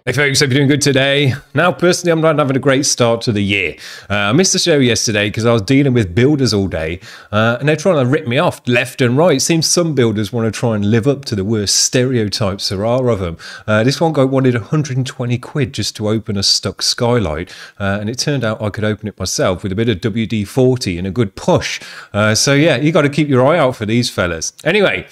Hey folks, hope you're doing good today. Now, personally, I'm not having a great start to the year. I missed the show yesterday because I was dealing with builders all day, and they're trying to rip me off left and right. It seems some builders want to try and live up to the worst stereotypes there are of them. This one guy wanted 120 quid just to open a stuck skylight, and it turned out I could open it myself with a bit of WD-40 and a good push. So yeah, you got to keep your eye out for these fellas. Anyway,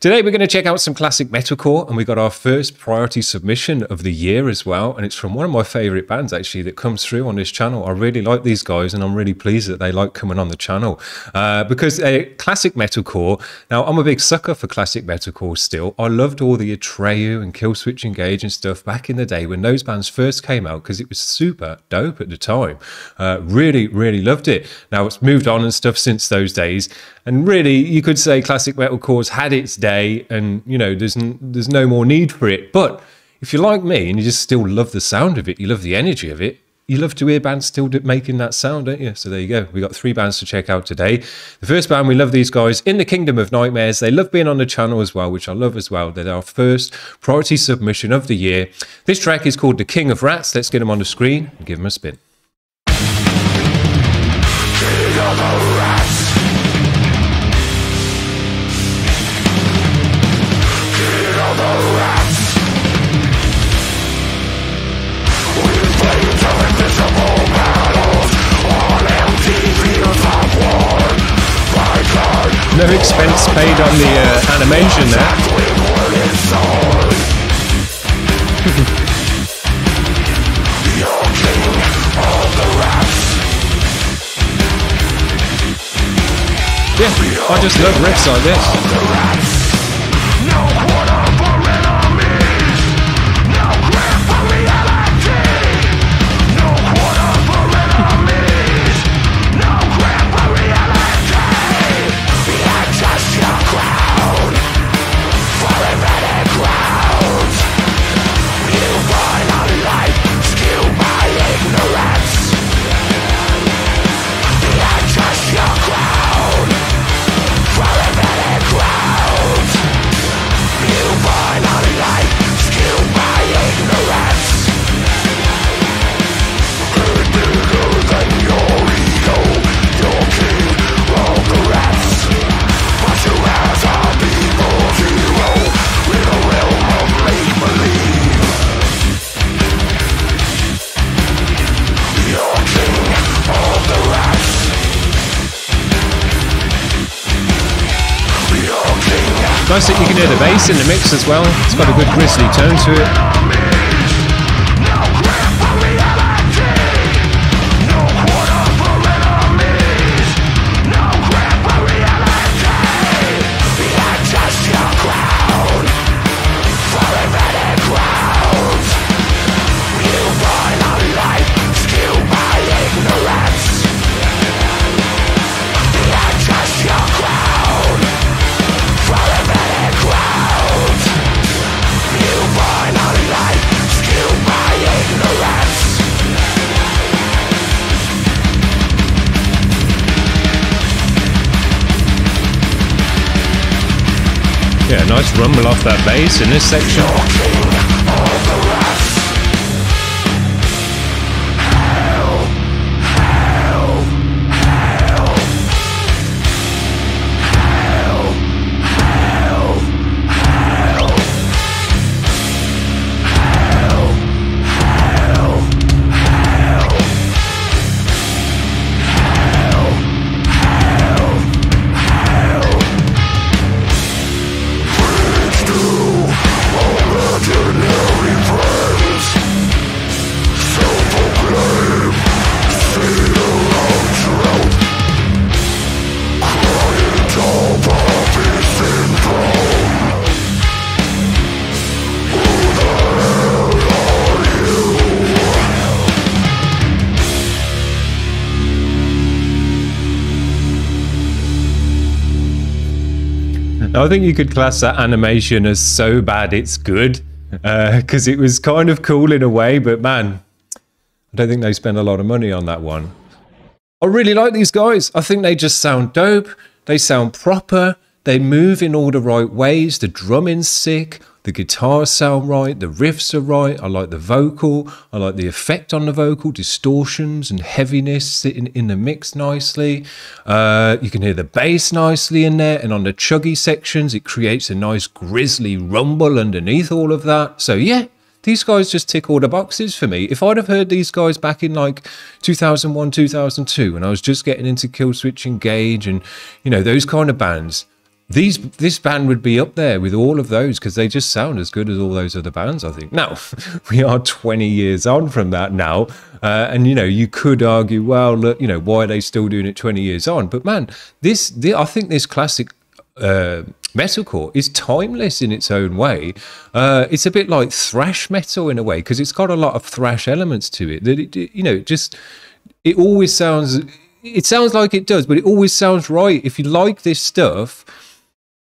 today we're going to check out some classic metalcore, and we got our first priority submission of the year as well, and it's from one of my favourite bands actually that comes through on this channel. I really like these guys, and I'm really pleased that they like coming on the channel because classic metalcore. Now, I'm a big sucker for classic metalcore still. I loved all the Atreyu and Killswitch Engage and stuff back in the day when those bands first came out because it was super dope at the time. Really loved it. Now, it's moved on and stuff since those days, and really you could say classic metalcore's had its day, and you know there's no more need for it. But if you're like me and you just still love the sound of it, you love the energy of it, you love to hear bands still making that sound, don't you? So there you go. We got 3 bands to check out today. The first band, we love these guys, In the Kingdom of Nightmares. They love being on the channel as well, which I love as well. They're our first priority submission of the year. This track is called The King of Rats. Let's get them on the screen and give them a spin. King of the Rats. No expense paid on the animation there. Yeah, I just love riffs like this. Nice that you can hear the bass in the mix as well. It's got a good grisly tone to it. Yeah, nice rumble off that bass in this section. I think you could class that animation as so bad it's good, because it was kind of cool in a way, but man, I don't think they spent a lot of money on that one. I really like these guys. I think they just sound dope. They sound proper. They move in all the right ways. The drumming's sick. the guitars sound right, the riffs are right, I like the vocal, I like the effect on the vocal, distortions and heaviness sitting in the mix nicely. You can hear the bass nicely in there, and on the chuggy sections it creates a nice grisly rumble underneath all of that. So yeah, these guys just tick all the boxes for me. If I'd have heard these guys back in like 2001, 2002, when I was just getting into Killswitch Engage and, you know, those kind of bands, this band would be up there with all of those, because they just sound as good as all those other bands, I think. Now, we are 20 years on from that now, and, you know, you could argue, well, look, you know, why are they still doing it 20 years on? But man, I think this classic metalcore is timeless in its own way. It's a bit like thrash metal in a way, because it's got a lot of thrash elements to it. That you know, it always sounds. It sounds like it does, but it always sounds right. If you like this stuff,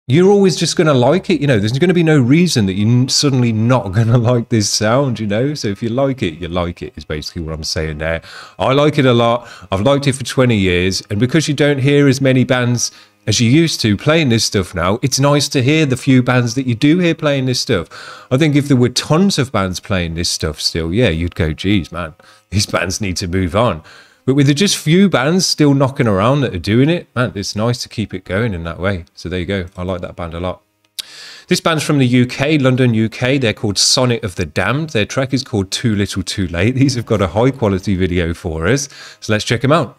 you're always just going to like it. You know, there's going to be no reason that you're suddenly not going to like this sound, you know? So if you like it, you like it, is basically what I'm saying there. I like it a lot. I've liked it for 20 years. And because you don't hear as many bands as you used to playing this stuff now, it's nice to hear the few bands that you do hear playing this stuff. I think if there were tons of bands playing this stuff still, yeah, you'd go, geez, man, these bands need to move on. But with just few bands still knocking around that are doing it, man, it's nice to keep it going in that way. So there you go. I like that band a lot. This band's from the UK, London, UK. They're called Sonnet of the Damned. Their track is called Too Little Too Late. These have got a high quality video for us. So let's check them out.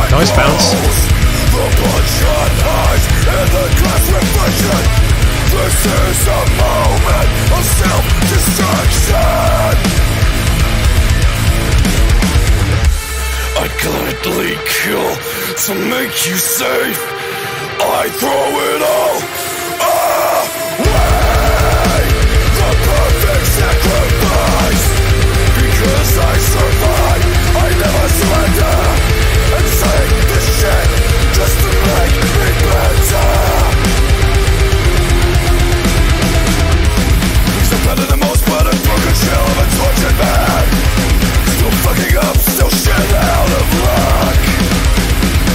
Nice bounce. This is a moment of self-destruction. I gladly kill to make you safe. I throw it all away. The perfect sacrifice. Because I survive, I never surrender. And take the shit just to make me better. Still better than most, but a broken shell of a tortured man. Still fucking up, still shit out of luck.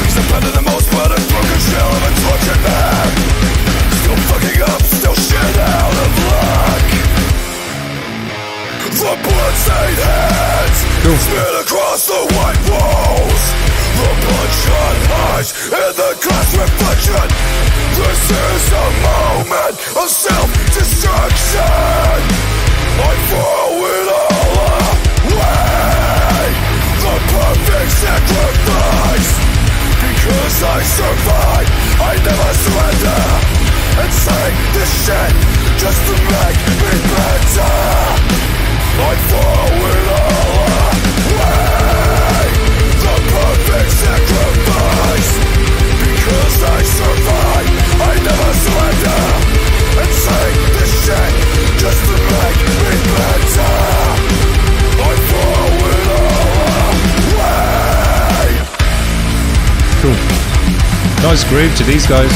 Still better than most, but a broken shell of a tortured man. Still fucking up, still shit out of luck. The blood-stained hands smeared across the white walls. The bloodshot eyes and the glass reflection. This is a moment of self-destruction. I throw it all away. The perfect sacrifice. Because I survive, I never surrender. And sing this shit just to make me better. I throw it all away. The perfect sacrifice. Because I survive, I never surrender. And sing this shit just to make me better. I throw it all away. Cool. Nice groove to these guys.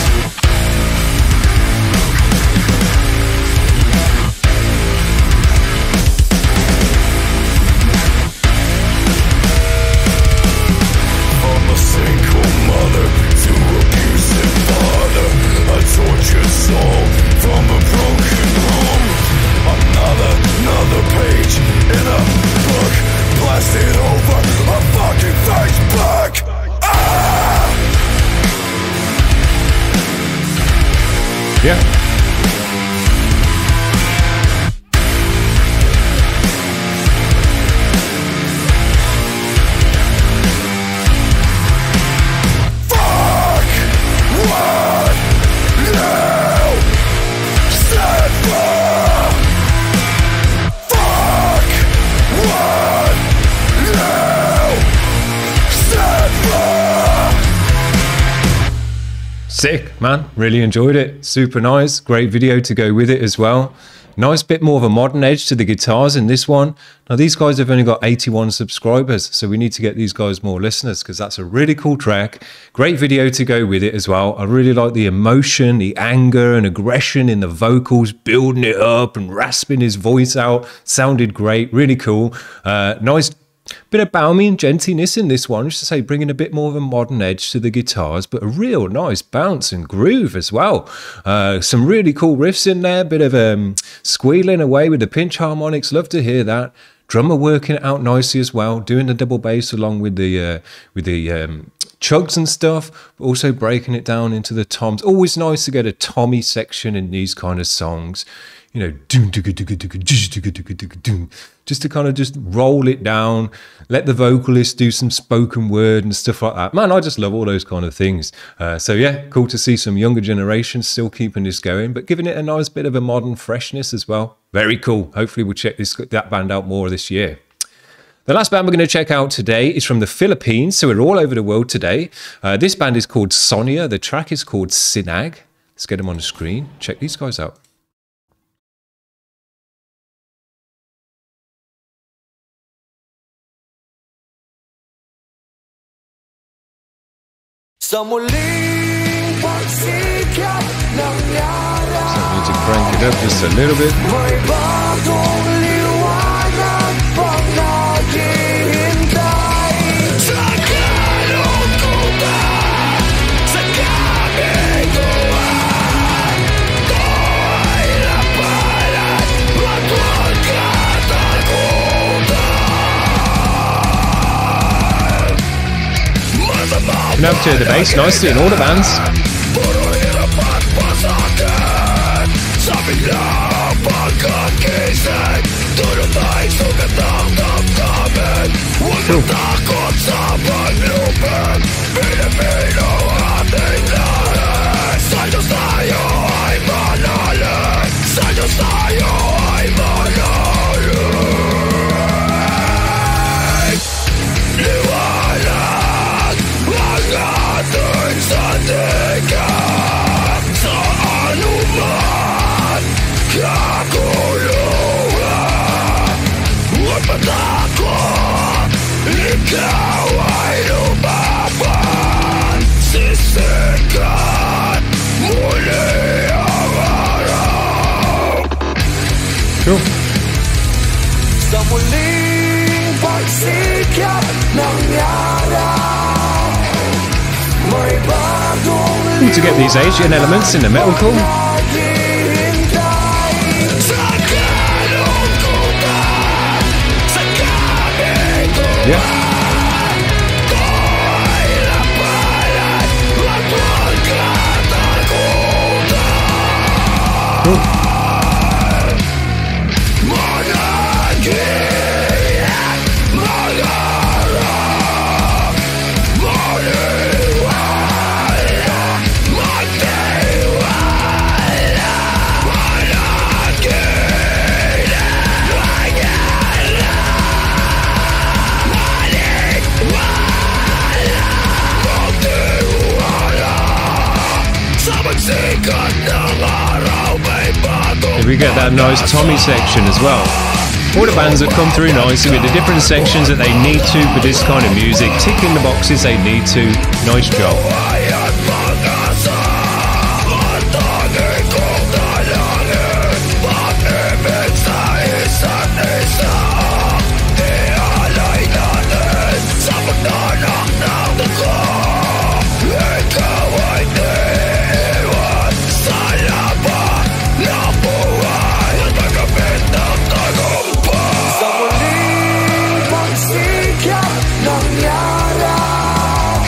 Sick, man. Really enjoyed it. Super nice. Great video to go with it as well. Nice bit more of a modern edge to the guitars in this one. Now, these guys have only got 81 subscribers, so we need to get these guys more listeners because that's a really cool track. Great video to go with it as well. I really like the emotion, the anger and aggression in the vocals, building it up and rasping his voice out. Sounded great. Really cool. Nice bit of balmy and gentleness in this one, just to say, bringing a bit more of a modern edge to the guitars, but a real nice bounce and groove as well. Some really cool riffs in there, bit of squealing away with the pinch harmonics. Love to hear that. Drummer working it out nicely as well, doing the double bass along with the chugs and stuff, but also breaking it down into the toms. Always nice to get a tommy section in these kind of songs. You know, just to kind of just roll it down, let the vocalist do some spoken word and stuff like that. Man, I just love all those kind of things. So yeah, cool to see some younger generations still keeping this going, but giving it a nice bit of a modern freshness as well. Very cool. Hopefully we'll check that band out more this year. The last band we're going to check out today is from the Philippines, so we're all over the world today. This band is called Sonia. The track is called Sinag. Let's get them on the screen. Check these guys out. Sa muling pagsikat ng araw, so I need to crank it up just a little bit. may bagong liwanag pang naghihintay. Sa kalungkutan, sa kabiguan, ko'y lapalan, at huwag katakutan. You can have to the bass nicely in all the bands. Puro hirap at pasakit, sa biglang pagkagising, tulad ay sugat ng damdamin. Huwag kang takot sa paglupin, Pilipino ating lahat. Sa Diyos tayo ay manalig, sa Diyos tayo ay manalig. Liwanag ang ating sandigan, sa anuman kaguluhan. Huwag matakot, ikaw ay lumaban. Sisikat muli ang araw. Cool. Sa muling pagsikat ng araw, may bagong Cool to get these Asian elements in the metalcore. naghihintay. Sa kalungkutan, sa kabiguan, Yeah. ko'y lapalan, at huwag katakutan. Cool. Managinip, mangarap, maniwala, magtiwala. Managinip, mangarap, maniwala, magtiwala. Sa pagsikat ng araw, may bagong We get that nice Tommy section as well. All the bands that come through nicely with the different sections that they need to for this kind of music, ticking the boxes they need to. Nice job. At mag-asa, at tanging kong dalangin, pag-ibig sa isa't isa. Ialay natin sa pagdanak ng dugo. Ikaw ay diiwan sa laban ng buhay at magkapit ng tagumpay. Sa muling pagsikat ng araw,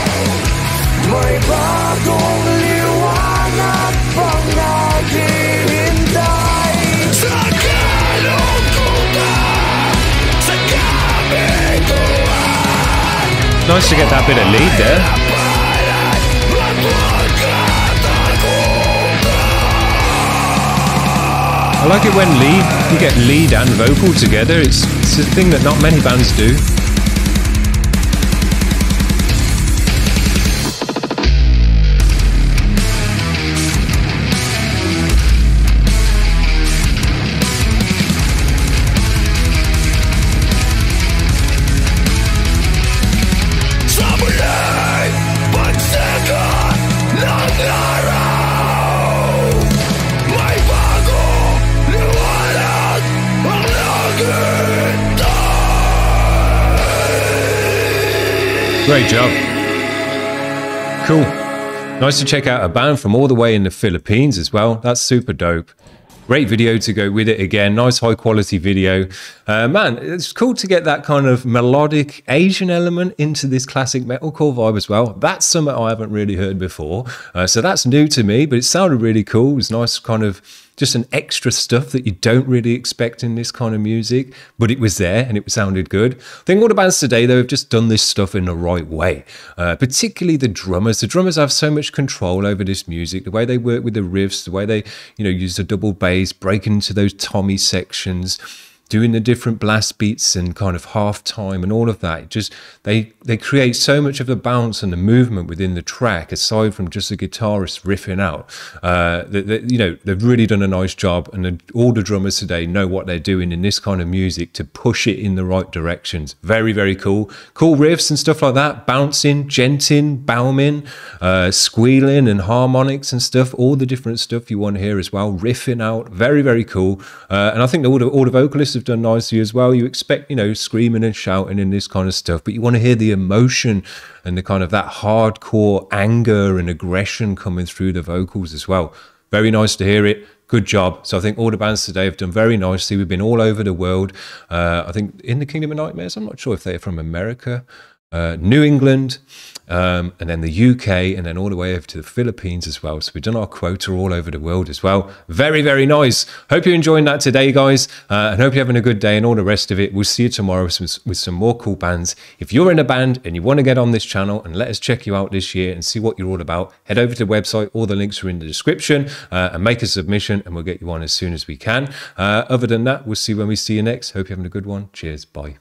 may bagong liwanag pang naghihintay. Sa kalungkutan, sa kabiguan, Nice to get that bit of lead there. lapalan, at huwag katakutan. I like it when you get lead and vocal together. It's a thing that not many bands do. Great job. Cool. Nice to check out a band from all the way in the Philippines as well. That's super dope. Great video to go with it again. Nice high quality video. Man, it's cool to get that kind of melodic Asian element into this classic metalcore vibe as well. That's something I haven't really heard before. So that's new to me, but it sounded really cool. It was nice kind of just an extra stuff that you don't really expect in this kind of music, but it was there and it sounded good. I think all the bands today, though, have just done this stuff in the right way, particularly the drummers. The drummers have so much control over this music, the way they work with the riffs, the way they, use the double bass, break into those Tommy sections, doing the different blast beats and kind of half time and all of that. Just they create so much of the bounce and the movement within the track, aside from just the guitarist riffing out. They've really done a nice job, and all the drummers today know what they're doing in this kind of music to push it in the right directions. Very, very cool. Cool riffs and stuff like that. Bouncing, djenting, bowming, squealing and harmonics and stuff. All the different stuff you want to hear as well. Riffing out. Very, very cool. And I think all the vocalists have done nicely as well. You expect, screaming and shouting and this kind of stuff, but you want to hear the emotion and the kind of that hardcore anger and aggression coming through the vocals as well. Very nice to hear it. Good job. So I think all the bands today have done very nicely. We've been all over the world. I think in the Kingdom of Nightmares, I'm not sure if they're from America, New England, and then the UK, and then all the way over to the Philippines as well. So we've done our quota all over the world as well. Very, very nice. Hope you're enjoying that today, guys, and hope you're having a good day and all the rest of it. We'll see you tomorrow with some more cool bands. If you're in a band and you want to get on this channel and let us check you out this year and see what you're all about, head over to the website. All the links are in the description, and make a submission and we'll get you on as soon as we can. Other than that, we'll see when we see you next. Hope you're having a good one. Cheers. Bye.